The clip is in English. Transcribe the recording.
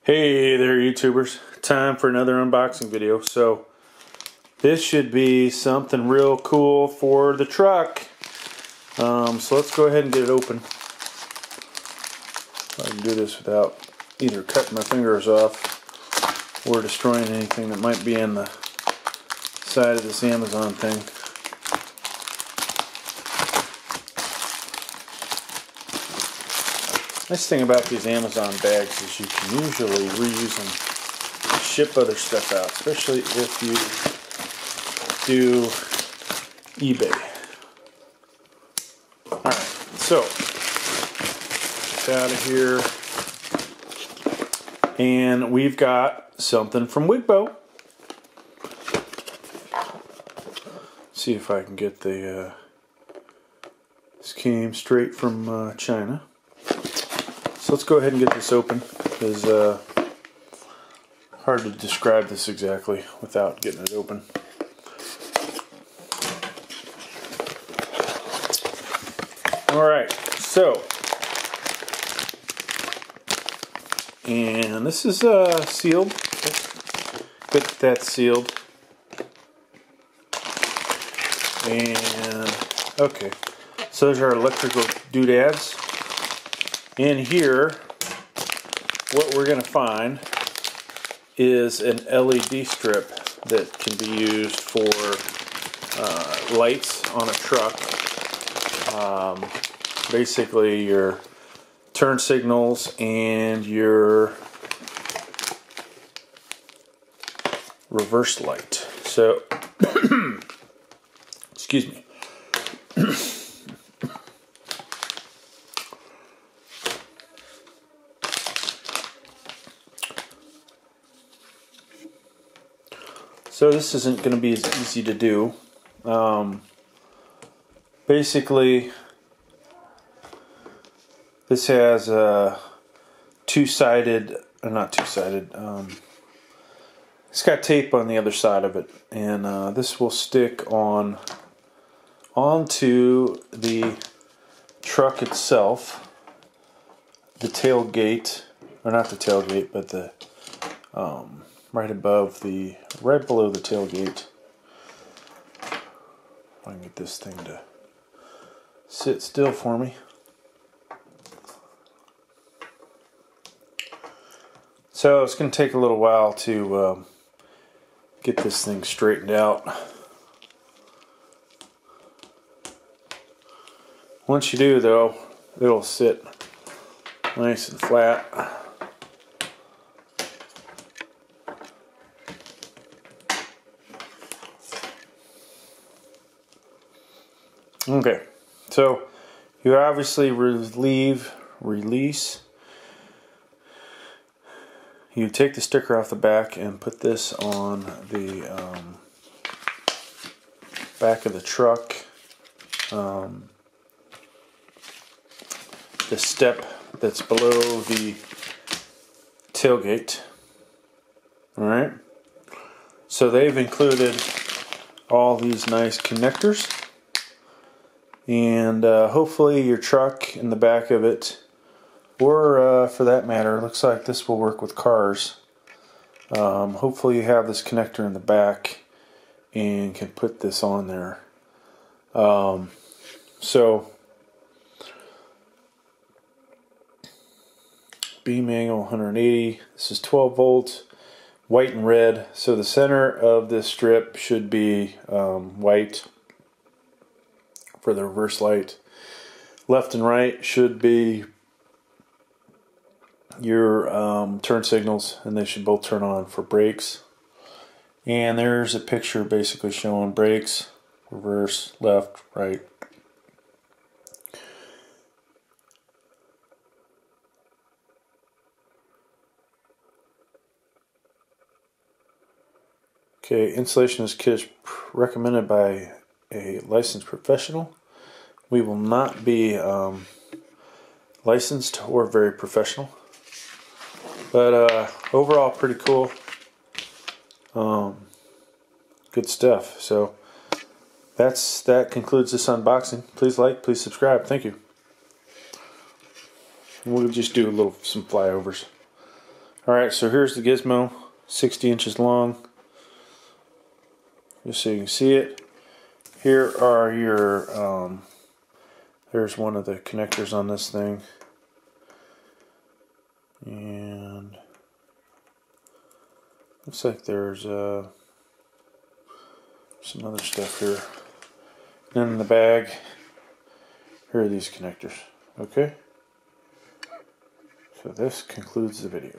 Hey there YouTubers, time for another unboxing video. So this should be something real cool for the truck. So let's go ahead and get it open. I can do this without either cutting my fingers off or destroying anything that might be in the side of this Amazon thing. Nice thing about these Amazon bags is you can usually reuse them, ship other stuff out, especially if you do eBay. Alright, so it's out of here, and we've got something from Wigbow. See if I can get the this came straight from China. So let's go ahead and get this open, because hard to describe this exactly without getting it open. Alright, so, and this is sealed. Good that that's sealed. And, okay, so those are our electrical doodads. In here, what we're going to find is an LED strip that can be used for lights on a truck. Basically your turn signals and your reverse light. So, excuse me. So this isn't going to be as easy to do. Basically, this has a two-sided, or not two-sided, it's got tape on the other side of it, and this will stick onto the truck itself, the tailgate, or not the tailgate, but the right below the tailgate. If I can get this thing to sit still for me. So it's going to take a little while to get this thing straightened out. Once you do, though, it'll sit nice and flat. Okay, so you obviously release. You take the sticker off the back and put this on the back of the truck. The step that's below the tailgate. Alright, so they've included all these nice connectors. And hopefully your truck in the back of it, or for that matter, looks like this will work with cars. Hopefully you have this connector in the back and can put this on there. So, beam angle 180, this is 12 volts, white and red. So the center of this strip should be white for the reverse light. Left and right should be your turn signals, and they should both turn on for brakes. And there's a picture basically showing brakes, reverse, left, right. Okay, installation of this kit is recommended by a licensed professional. We will not be licensed or very professional, but overall pretty cool. Good stuff. So that concludes this unboxing. Please like, please subscribe. Thank you. We'll just do some flyovers. Alright, so here's the gizmo, 60 inches long, just so you can see it. Here are your, there's one of the connectors on this thing. And looks like there's some other stuff here. And in the bag, here are these connectors. Okay? So this concludes the video.